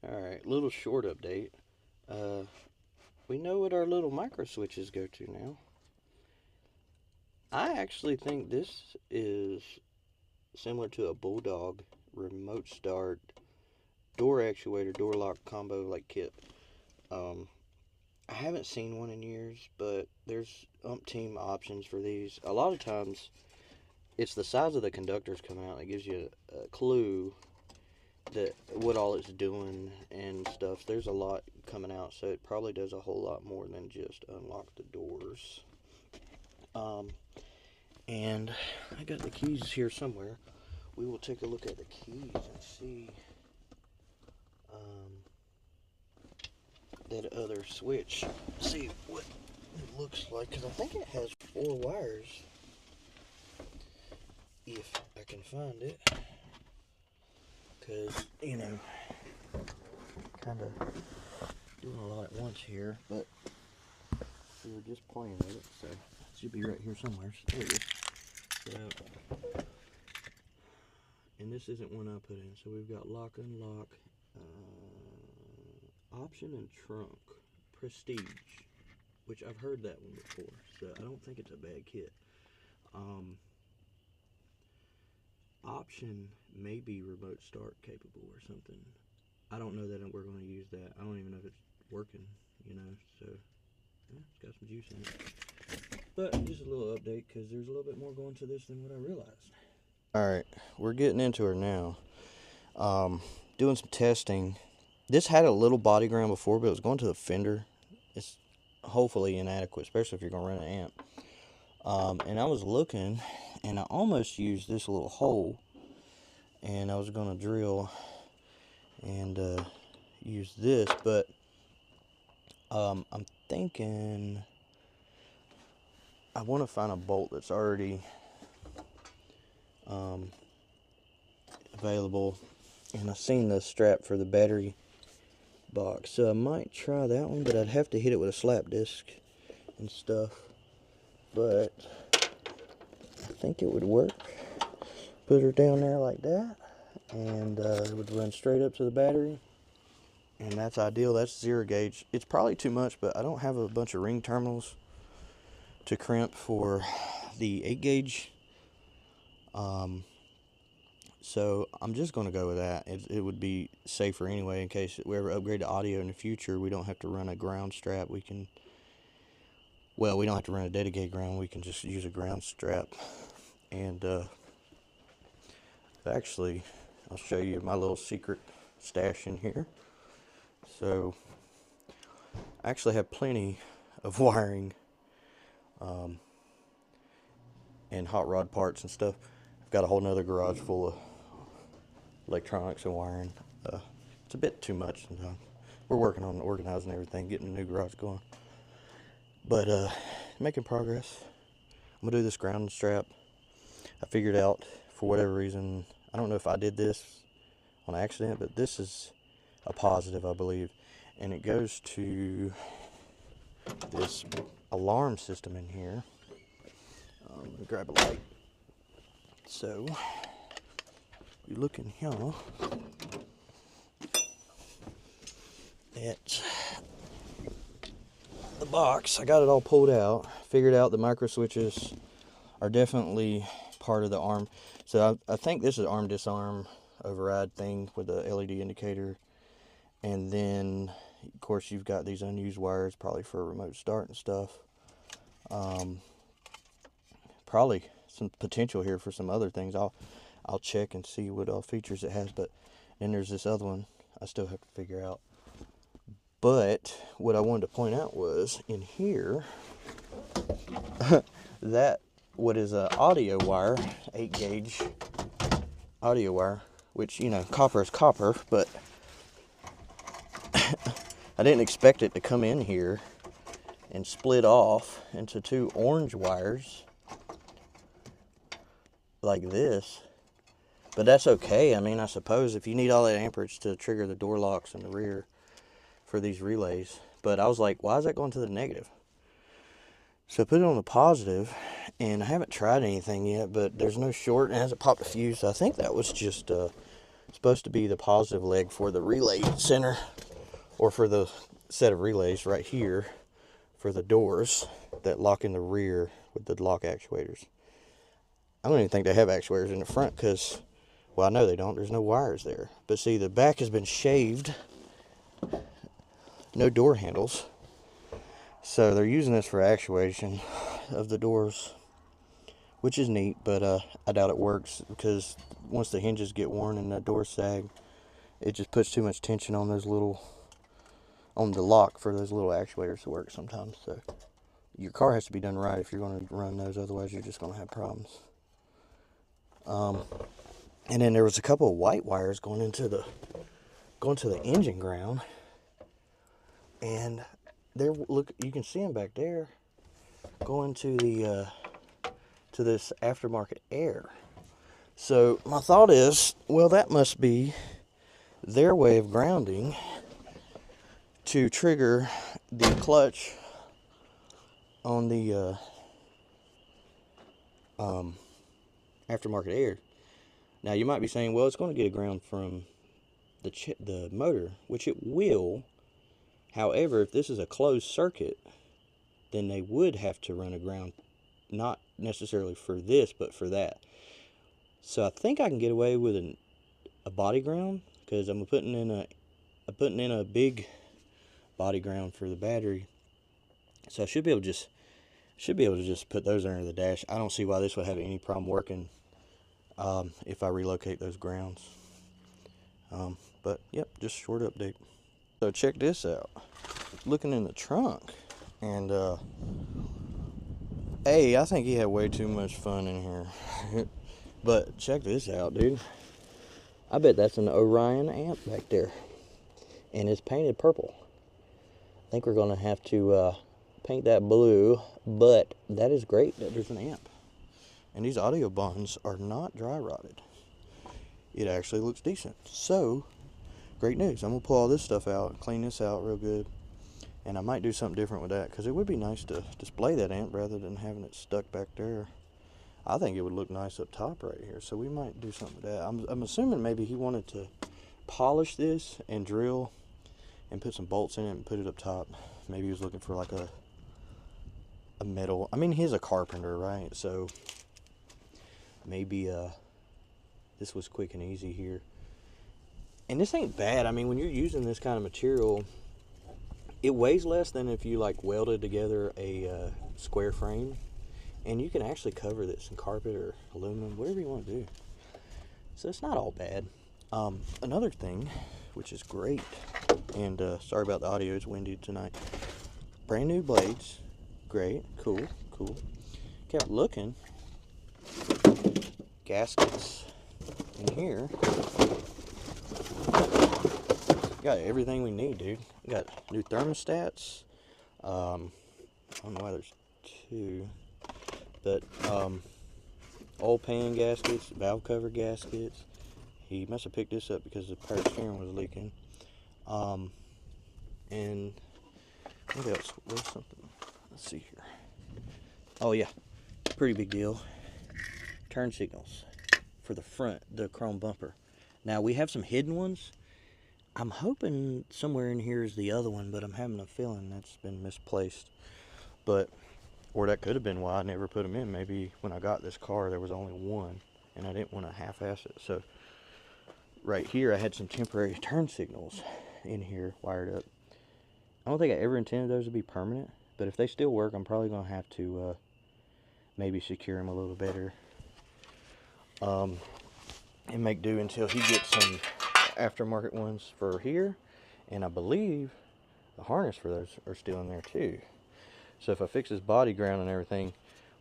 Alright, little short update. Uh, we know what our little micro switches go to now. I actually think this is similar to a Bulldog remote start door actuator, door lock combo like kit. Um, I haven't seen one in years, but there's umpteen options for these. A lot of times, it's the size of the conductors coming out that gives you a clue that what all it's doing and stuff. There's a lot coming out, so it probably does a whole lot more than just unlock the doors. Um, and I got the keys here somewhere. We will take a look at the keys and see that other switch. See what it looks like, because I think it has 4 wires. If I can find it, because kind of doing a lot at once here, but we were just playing with it, so it should be right here somewhere. There it is. So, and this isn't one I put in, so we've got lock, unlock, option, and trunk. Prestige, which I've heard that one before, so I don't think it's a bad kit. Option may be remote start capable or something. I don't know that we're going to use that. I don't even know if it's working, so yeah, it's got some juice in it. But just a little update, because there's a little bit more going to this than what I realized. Alright, we're getting into her now. Doing some testing. This had a little body ground before, but it was going to the fender. It's hopefully inadequate, especially if you're going to run an amp. And I was looking, and I almost used this little hole, and I was going to drill and use this, but I'm thinking I want to find a bolt that's already available, and I've seen the strap for the battery box, so I might try that one, but I'd have to hit it with a slap disc and stuff, but I think it would work. Put her down there like that, and it would run straight up to the battery, and that's ideal. That's 0 gauge. It's probably too much, but I don't have a bunch of ring terminals to crimp for the 8 gauge, so I'm just going to go with that. It would be safer anyway, in case we ever upgrade to audio in the future. We don't have to run a ground strap. We don't have to run a dedicated ground. We can just use a ground strap. And actually, I'll show you my little secret stash in here. So I actually have plenty of wiring and hot rod parts and stuff. I've got a whole nother garage full of electronics and wiring. It's a bit too much sometimes. We're working on organizing everything, getting a new garage going. But making progress. I'm gonna do this ground strap. I figured out, for whatever reason, I don't know if I did this on accident, but this is a positive, I believe, and it goes to this alarm system in here. I'm gonna grab a light. So you look in here at the box. I got it all pulled out. Figured out the micro switches are definitely part of the arm. So I think this is arm disarm override thing with the LED indicator. And then, of course, you've got these unused wires, probably for a remote start and stuff. Probably some potential here for some other things. I'll check and see what all features it has. But then there's this other one I still have to figure out. But what I wanted to point out was in here that what is an audio wire, 8 gauge audio wire, which, copper is copper, but I didn't expect it to come in here and split off into 2 orange wires like this. But that's okay. I mean, I suppose if you need all that amperage to trigger the door locks in the rear for these relays. But I was like, why is that going to the negative? So I put it on the positive, and I haven't tried anything yet, but there's no short, and it hasn't popped a fuse. So I think that was just supposed to be the positive leg for the relay center, or for the set of relays right here for the doors that lock in the rear with the lock actuators. I don't even think they have actuators in the front because, well, I know they don't. There's no wires there. But see, the back has been shaved. No door handles. So they're using this for actuation of the doors, which is neat, but I doubt it works because once the hinges get worn and the doors sag, it just puts too much tension on those on the lock for those little actuators to work sometimes. So your car has to be done right if you're going to run those, otherwise you're just going to have problems. And then there was a couple of white wires going to the engine ground, and there, look, you can see them back there going to the to this aftermarket air. So my thought is, well, that must be their way of grounding to trigger the clutch on the aftermarket air. Now you might be saying, well, it's going to get a ground from the motor, which it will. However, if this is a closed circuit, then they would have to run a ground, not necessarily for this, but for that. So I think I can get away with a body ground, because I'm putting in a big body ground for the battery. So I should be able to just put those under the dash. I don't see why this would have any problem working if I relocate those grounds. But yep, just a short update. So check this out. Looking in the trunk, and I think he had way too much fun in here. But check this out, dude. I bet that's an Orion amp back there, and it's painted purple. I think we're gonna have to paint that blue, but that is great that there's an amp. And these audio bonds are not dry rotted. It actually looks decent. So, great news. I'm gonna pull all this stuff out, clean this out real good, and I might do something different with that, because it would be nice to display that amp rather than having it stuck back there. I think it would look nice up top right here, so we might do something with that. I'm assuming maybe he wanted to polish this and drill and put some bolts in it and put it up top. Maybe he was looking for like a metal. I mean, he's a carpenter, right? So maybe this was quick and easy here. And this ain't bad. I mean, when you're using this kind of material, it weighs less than if you like welded together a square frame. And you can actually cover this in carpet or aluminum, whatever you want to do. So it's not all bad. Another thing, which is great, and sorry about the audio, it's windy tonight. Brand new blades. Great, cool. Kept looking. Gaskets in here. Got everything we need, dude. Got new thermostats. I don't know why there's two, but oil pan gaskets, valve cover gaskets. He must have picked this up because the power steering was leaking. And what else? There's something. Let's see here. Oh yeah, pretty big deal. Turn signals for the front, the chrome bumper. Now we have some hidden ones. I'm hoping somewhere in here is the other one, but I'm having a feeling that's been misplaced. Or that could have been why I never put them in. Maybe when I got this car there was only one, and I didn't want to half-ass it. So right here I had some temporary turn signals in here wired up. I don't think I ever intended those to be permanent, but if they still work, I'm probably going to have to maybe secure them a little better. And make do until he gets some aftermarket ones for here. And I believe the harness for those are still in there too. So if I fix his body ground and everything,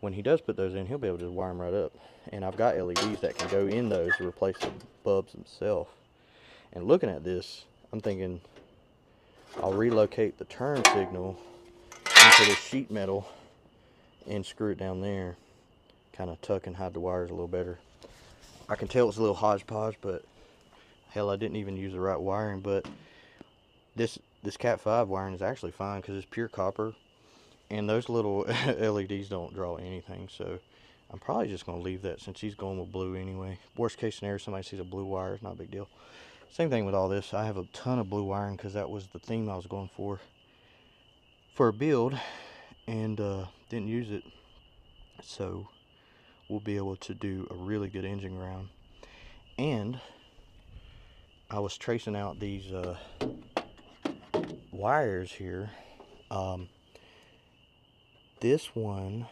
when he does put those in, he'll be able to just wire them right up. And I've got LEDs that can go in those to replace the bulbs themselves. And looking at this, I'm thinking I'll relocate the turn signal into the sheet metal and screw it down there. Kind of tuck and hide the wires a little better. I can tell it's a little hodgepodge, but hell, I didn't even use the right wiring. But this Cat 5 wiring is actually fine because it's pure copper, and those little LEDs don't draw anything. So I'm probably just going to leave that since he's going with blue anyway. Worst case scenario, somebody sees a blue wire, it's not a big deal. Same thing with all this. I have a ton of blue wiring because that was the theme I was going for a build, and didn't use it. So we'll be able to do a really good engine round. And I was tracing out these wires here. This one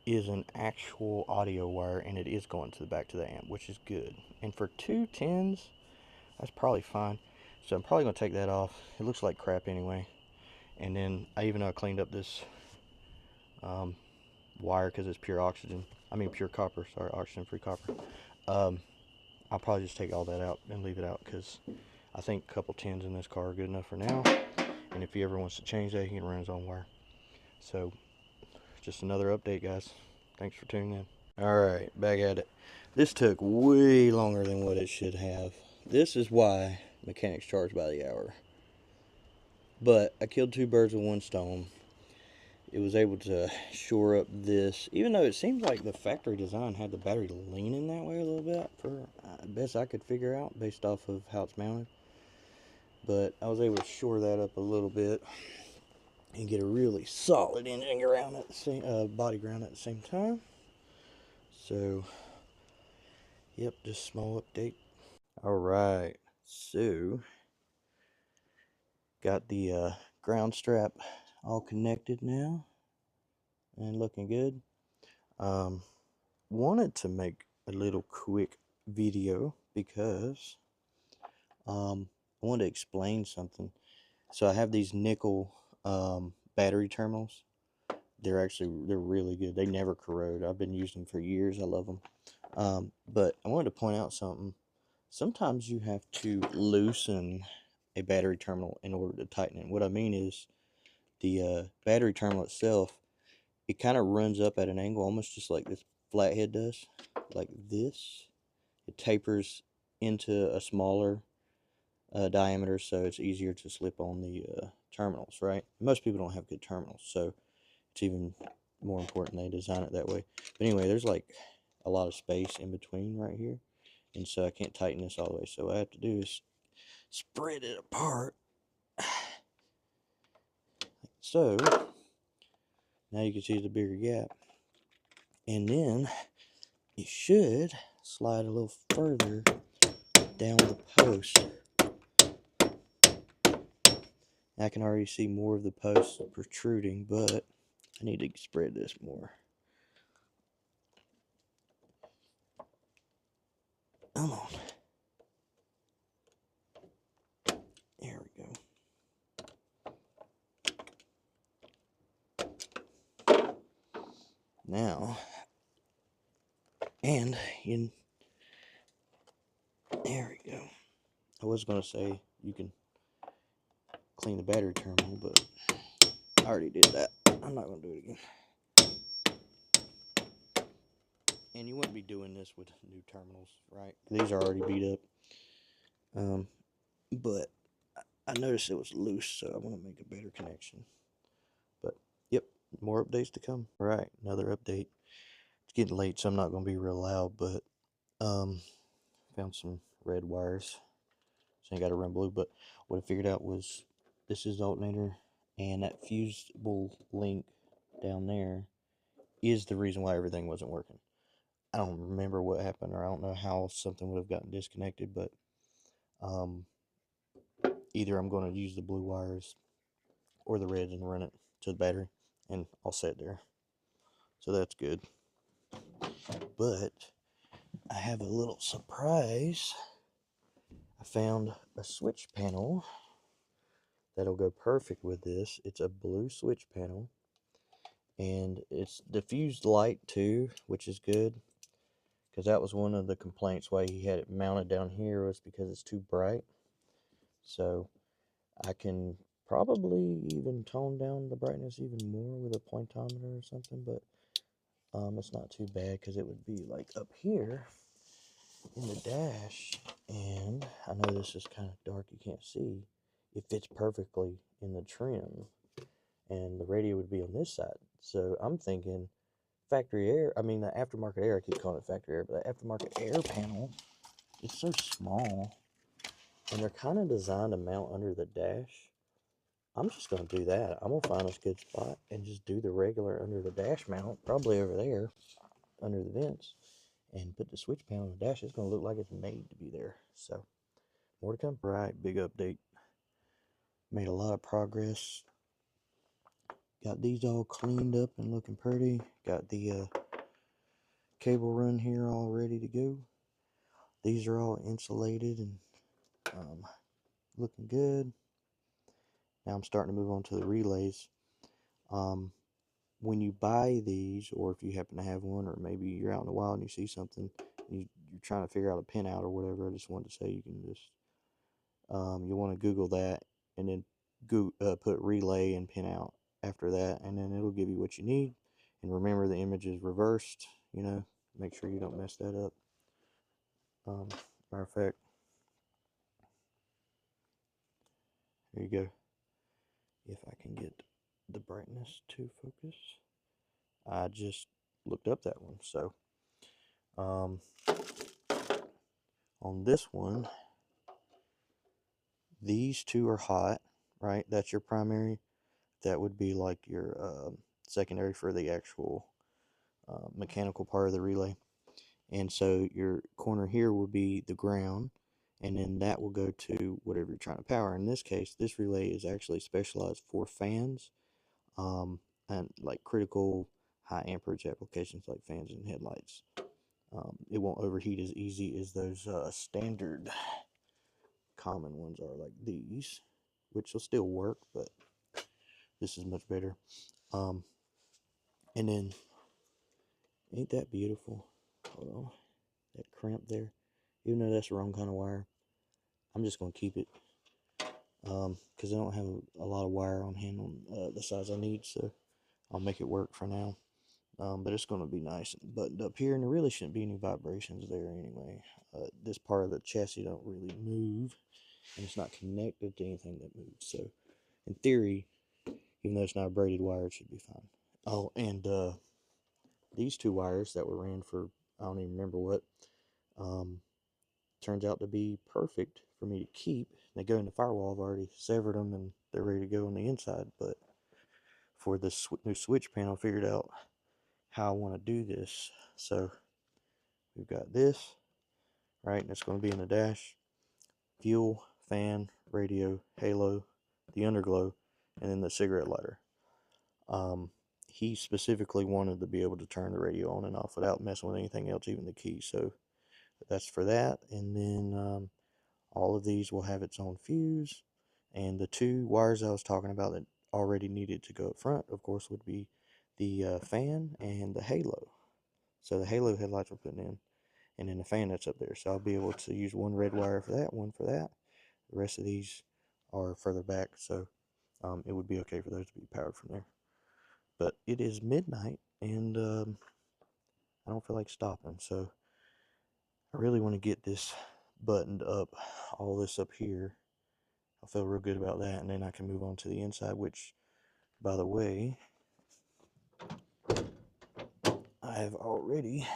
is an actual audio wire, and it is going to the back to the amp, which is good. And for 210s, that's probably fine. So I'm probably going to take that off. It looks like crap anyway. And then even though I cleaned up this wire because it's pure copper, sorry, oxygen free copper, I'll probably just take all that out and leave it out because I think a couple 10s in this car are good enough for now. And if he ever wants to change that, he can run his own wire. So just another update, guys. Thanks for tuning in. Alright, back at it. This took way longer than what it should have. This is why mechanics charge by the hour. But I killed two birds with one stone. It was able to shore up this, even though it seems like the factory design had the battery leaning that way a little bit, for best I could figure out based off of how it's mounted. But I was able to shore that up a little bit and get a really solid engine ground at the same body ground at the same time. So, yep, just small update. All right, so got the ground strap all connected now and looking good. Wanted to make a little quick video because I wanted to explain something. So I have these nickel battery terminals. They're really good. They never corrode. I've been using them for years. I love them. But I wanted to point out something. Sometimes you have to loosen a battery terminal in order to tighten it. What I mean is the battery terminal itself, it kind of runs up at an angle, almost just like this flathead does, like this. It tapers into a smaller diameter, so it's easier to slip on the terminals, right? Most people don't have good terminals, so it's even more important they design it that way. But anyway, there's like a lot of space in between right here, and so I can't tighten this all the way. So what I have to do is spread it apart. So now you can see the bigger gap, and then it should slide a little further down the post. I can already see more of the post protruding, but I need to spread this more. Come on. There we go. Now, and there we go. I was going to say you can clean the battery terminal, but I already did that. I'm not going to do it again. And you wouldn't be doing this with new terminals, right? These are already beat up. But I noticed it was loose, so I want to make a better connection. But, yep, more updates to come. All right, another update. It's getting late, so I'm not going to be real loud, but found some red wires. So I got to run blue, but what I figured out was this is the alternator, and that fusible link down there is the reason why everything wasn't working. I don't remember what happened, or I don't know how something would have gotten disconnected, but either I'm going to use the blue wires or the red and run it to the battery, and I'll set it there. So that's good. But I have a little surprise. I found a switch panel that'll go perfect with this. It's a blue switch panel, and it's diffused light too, which is good, because that was one of the complaints why he had it mounted down here, was because it's too bright. So I can probably even tone down the brightness even more with a pointometer or something, but it's not too bad, because it would be like up here in the dash, and I know this is kind of dark, you can't see. It fits perfectly in the trim, and the radio would be on this side. So I'm thinking factory air, I mean the aftermarket air, I keep calling it factory air, but the aftermarket air panel is so small, and they're kind of designed to mount under the dash. I'm just going to do that. I'm going to find us a good spot and just do the regular under the dash mount, probably over there, under the vents, and put the switch panel on the dash. It's going to look like it's made to be there. So, more to come. Right, big update. Made a lot of progress. Got these all cleaned up and looking pretty. Got the cable run here all ready to go. These are all insulated and looking good. Now I'm starting to move on to the relays. When you buy these, or if you happen to have one, or maybe you're out in the wild and you see something, you're trying to figure out a pin out or whatever, I just wanted to say you can just, you want to Google that and then put relay and pin out after that, and then it'll give you what you need. And remember, the image is reversed, you know, make sure you don't mess that up. Matter of fact, here you go. If I can get the brightness to focus. I just looked up that one. So on this one, these two are hot, right? That's your primary. That would be like your secondary for the actual mechanical part of the relay. And so your corner here will be the ground, and then that will go to whatever you're trying to power. In this case, this relay is actually specialized for fans, and like critical high amperage applications like fans and headlights. It won't overheat as easy as those standard common ones are, like these, which will still work, but this is much better. And then, ain't that beautiful? Hold on, that crimp there, even though that's the wrong kind of wire, I'm just going to keep it, because I don't have a lot of wire on hand on the size I need, so I'll make it work for now. But it's going to be nice and buttoned up here, and there really shouldn't be any vibrations there anyway. This part of the chassis don't really move, and it's not connected to anything that moves. So, in theory, even though it's not a braided wire, it should be fine. Oh, and these two wires that were ran for, I don't even remember what, turns out to be perfect for me to keep. They go in the firewall. I've already severed them, and they're ready to go on the inside. But for this new switch panel, I figured out how I want to do this. So we've got this, right, and it's going to be in the dash, fuel, fan, radio, halo, the underglow, and then the cigarette lighter. He specifically wanted to be able to turn the radio on and off without messing with anything else, even the key. So that's for that. And then all of these will have its own fuse. And the two wires I was talking about that already needed to go up front, of course, would be the fan and the halo. So the halo headlights we're putting in, and then the fan that's up there. So I'll be able to use one red wire for that, one for that. The rest of these are further back, so it would be okay for those to be powered from there. But it is midnight, and I don't feel like stopping, so I really want to get this buttoned up, all this up here. I feel real good about that, and then I can move on to the inside, which, by the way, I have already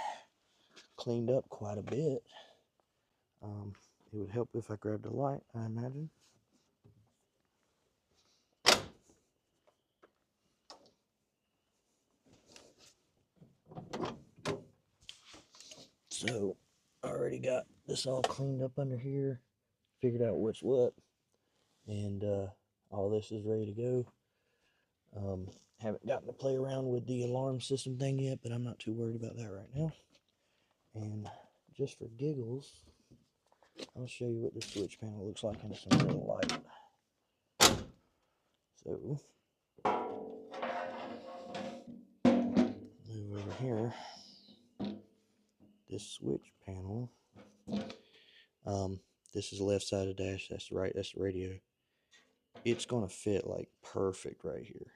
cleaned up quite a bit. It would help if I grabbed a light, I imagine. So, I already got this all cleaned up under here, figured out what's what, and all this is ready to go. Haven't gotten to play around with the alarm system thing yet, but I'm not too worried about that right now. And just for giggles, I'll show you what the switch panel looks like in some real light. So, move over here. This switch panel, this is the left side of the dash, that's the right, that's the radio. It's going to fit like perfect right here.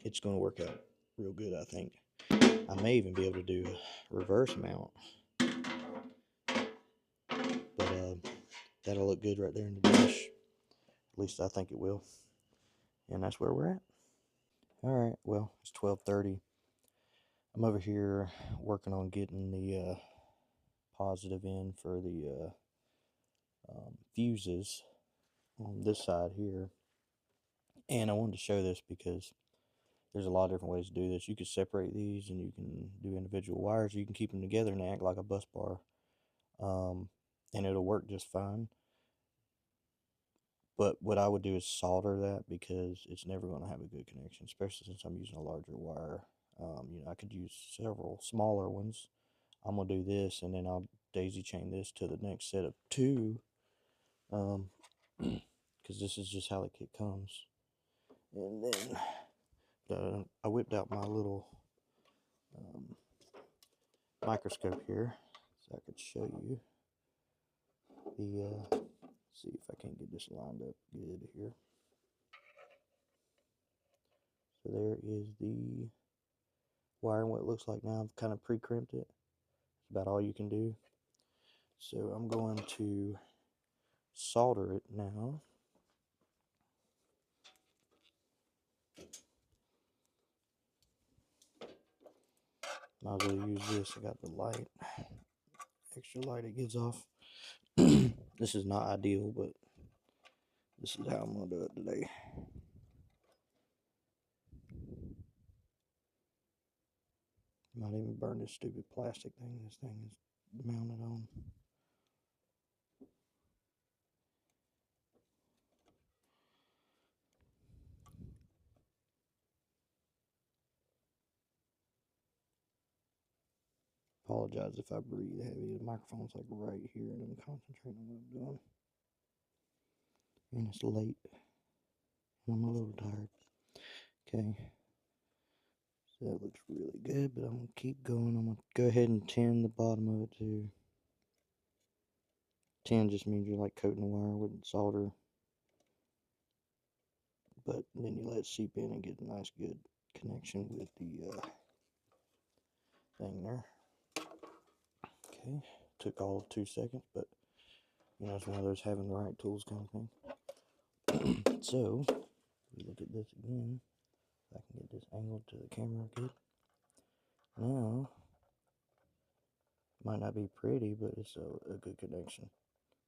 It's going to work out real good, I think. I may even be able to do a reverse mount, but that'll look good right there in the dash. At least I think it will. And that's where we're at. Alright, well, it's 12:30. I'm over here working on getting the positive in for the fuses on this side here. And I wanted to show this because there's a lot of different ways to do this. You can separate these and you can do individual wires. You can keep them together and act like a bus bar. And it'll work just fine. But what I would do is solder that because it's never going to have a good connection, especially since I'm using a larger wire. I could use several smaller ones. I'm going to do this, and then I'll daisy chain this to the next set of 2. Because this is just how the kit comes. And then I whipped out my little microscope here so I could show you the see if I can't get this lined up good here. So there is the wire and what it looks like now. I've kind of pre-crimped it. It's about all you can do. So I'm going to solder it now. Might as well use this. I got the light, extra light it gives off. This is not ideal, but this is how I'm going to do it today. Might even burn this stupid plastic thing this thing is mounted on. Apologize if I breathe heavy. The microphone's like right here and I'm concentrating on what I'm doing. And it's late. I'm a little tired. Okay. So that looks really good, but I'm going to keep going. I'm going to go ahead and tin the bottom of it too. Tin just means you're like coating the wire with solder. But then you let it seep in and get a nice good connection with the thing there. Okay, took all of 2 seconds, but it's one of those having the right tools kind of thing. So, we look at this again. If I can get this angled to the camera good. Now, might not be pretty, but it's a good connection.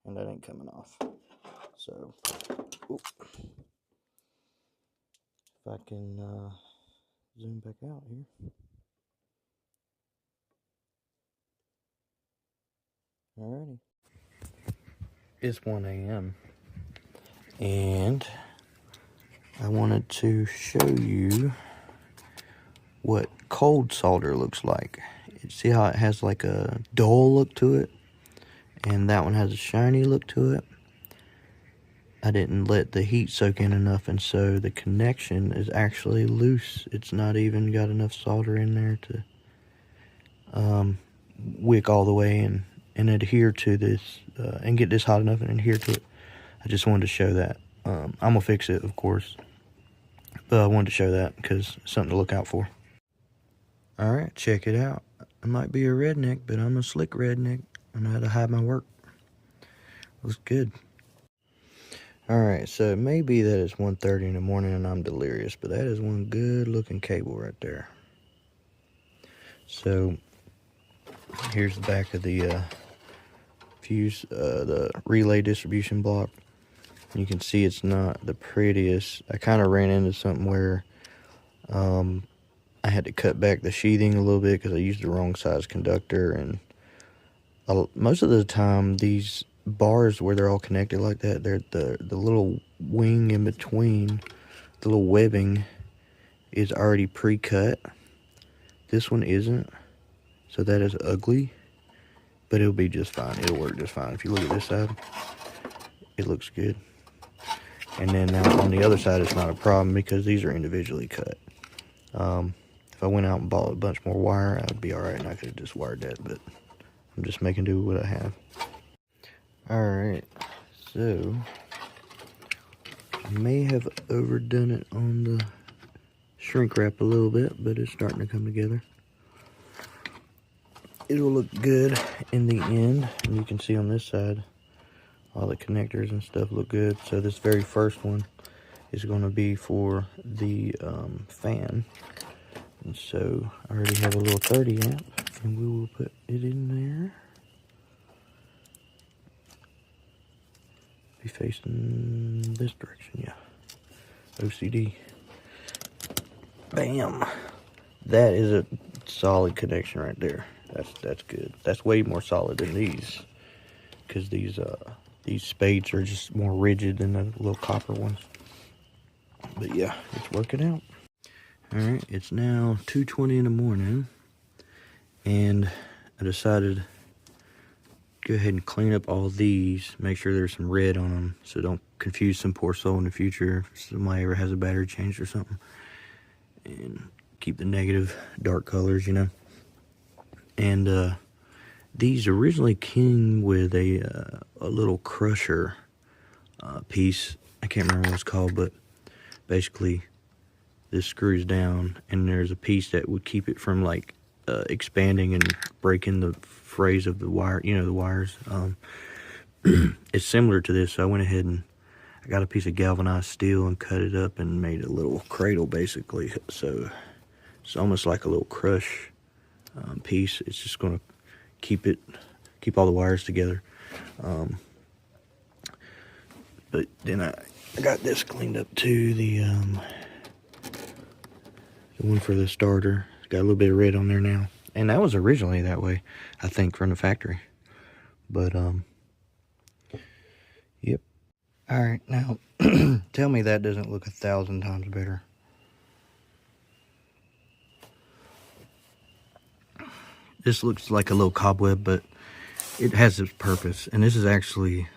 And that ain't coming off. So, if I can zoom back out here. Alrighty. It's 1 a.m. and I wanted to show you what cold solder looks like. See how it has like a dull look to it, and that one has a shiny look to it. I didn't let the heat soak in enough, and so the connection is actually loose. It's not even got enough solder in there to wick all the way and adhere to this and get this hot enough and adhere to it. I just wanted to show that. I'm gonna fix it, of course, but I wanted to show that because it's something to look out for. Alright, check it out. I might be a redneck, but I'm a slick redneck. I know how to hide my work. Looks good. Alright, so it may be that it's 1:30 in the morning and I'm delirious, but that is one good looking cable right there. So here's the back of the fuse, the relay distribution block. You can see it's not the prettiest. I kind of ran into something where I had to cut back the sheathing a little bit because I used the wrong size conductor, and most of the time these bars where they're all connected like that, they're the little wing in between, the little webbing is already pre-cut. This one isn't, so that is ugly, but it'll be just fine. It'll work just fine. If you look at this side, it looks good. And then now on the other side, it's not a problem because these are individually cut. If I went out and bought a bunch more wire, I would be alright, and I could have just wired that, but I'm just making do with what I have. Alright, so I may have overdone it on the shrink wrap a little bit, but it's starting to come together. It'll look good in the end, and you can see on this side all the connectors and stuff look good. So this very first one is going to be for the fan. And so I already have a little 30 amp, and we will put it in there. Be facing this direction, yeah. OCD. Bam. That is a solid connection right there. That's good. That's way more solid than these, because these spades are just more rigid than the little copper ones. But yeah, it's working out. All right, it's now 2:20 in the morning, and I decided to go ahead and clean up all these. Make sure there's some red on them, so don't confuse some poor soul in the future if somebody ever has a battery changed or something. And keep the negative dark colors, you know. And these originally came with a little crusher piece. I can't remember what it's called, but basically this screws down, and there's a piece that would keep it from like expanding and breaking the frays of the wire, you know, the wires. It's similar to this, so I went ahead and I got a piece of galvanized steel and cut it up and made a little cradle basically. So it's almost like a little crush piece. It's just going to keep all the wires together. But then I got this cleaned up too. The one for the starter. It's got a little bit of red on there now, and that was originally that way, I think, from the factory. But yep. All right, now tell me that doesn't look 1,000 times better. This looks like a little cobweb, but it has its purpose. And this is actually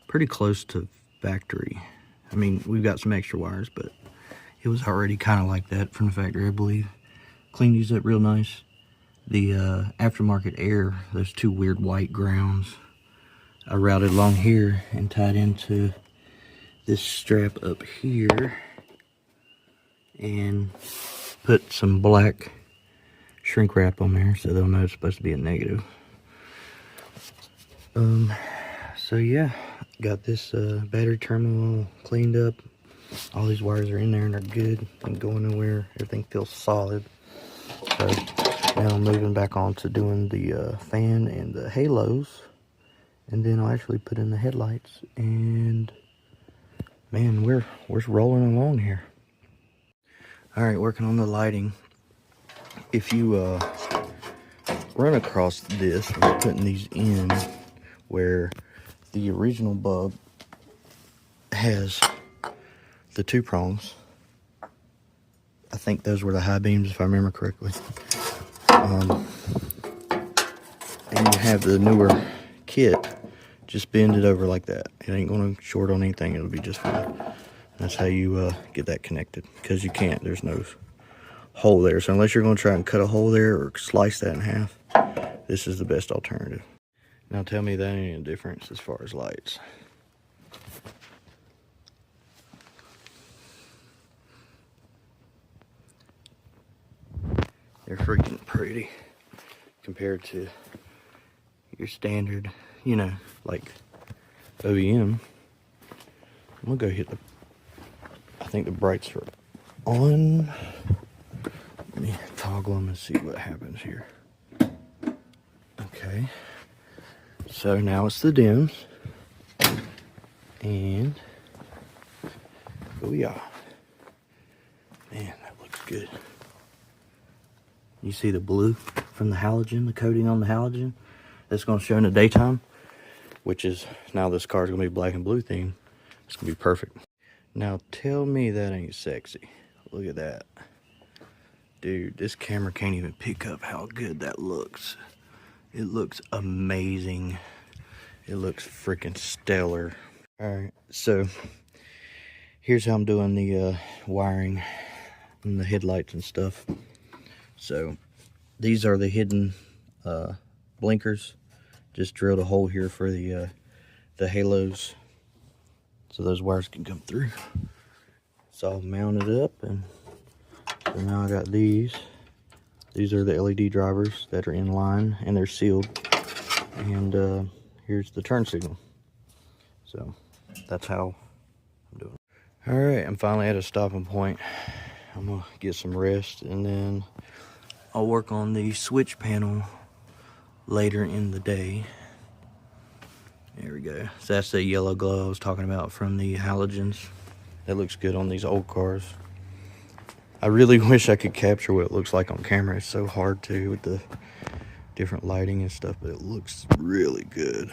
pretty close to factory. I mean, we've got some extra wires, but it was already kind of like that from the factory, I believe. Cleaned these up real nice. The aftermarket air, those two weird white grounds, I routed along here and tied into this strap up here and put some black shrink wrap on there so they'll know it's supposed to be a negative. So yeah, got this battery terminal cleaned up. All these wires are in there and they're good, ain't going nowhere. Everything feels solid. So now I'm moving back on to doing the fan and the halos, and then I'll actually put in the headlights. And man, we're rolling along here. All right, working on the lighting. If you run across this, I'm putting these in where the original bulb has the two prongs. I think those were the high beams, if I remember correctly. And you have the newer kit, just bend it over like that. It ain't gonna short on anything, it'll be just fine. That's how you get that connected, because you can't, there's no hole there. So unless you're gonna try and cut a hole there or slice that in half, this is the best alternative. Now tell me that ain't a difference as far as lights. They're freaking pretty compared to your standard, you know, like OEM. I'm gonna go hit the, I think the brights are on. Let me toggle them and see what happens here. Okay. So now it's the dims. And booyah. Man, that looks good. You see the blue from the halogen, the coating on the halogen? That's going to show in the daytime, which is, now this car's going to be black and blue themed. It's going to be perfect. Now tell me that ain't sexy. Look at that. Dude, this camera can't even pick up how good that looks. It looks amazing. It looks freaking stellar. Alright, so here's how I'm doing the wiring and the headlights and stuff. So these are the hidden blinkers. Just drilled a hole here for the halos, so those wires can come through. It's all mounted up, and so now I got these. These are the LED drivers that are in line, and they're sealed. And here's the turn signal. So that's how I'm doing. All right, I'm finally at a stopping point. I'm gonna get some rest, and then I'll work on the switch panel later in the day. There we go. So that's the yellow glow I was talking about from the halogens. That looks good on these old cars. I really wish I could capture what it looks like on camera. It's so hard to with the different lighting and stuff, but it looks really good.